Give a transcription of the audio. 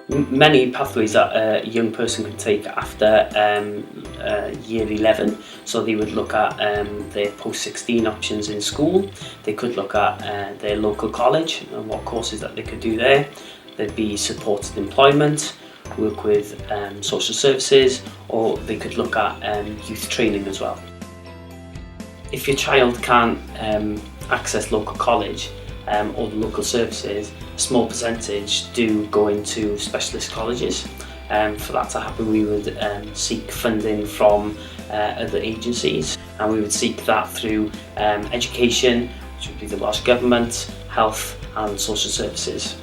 Many pathways that a young person could take after year 11. So they would look at their post-16 options in school. They could look at their local college and what courses that they could do there. There'd be supported employment, work with social services, or they could look at youth training as well. If your child can't access local college or the local services, a small percentage do go into specialist colleges. For that to happen, we would seek funding from other agencies, and we would seek that through education, which would be the Welsh Government, health and social services.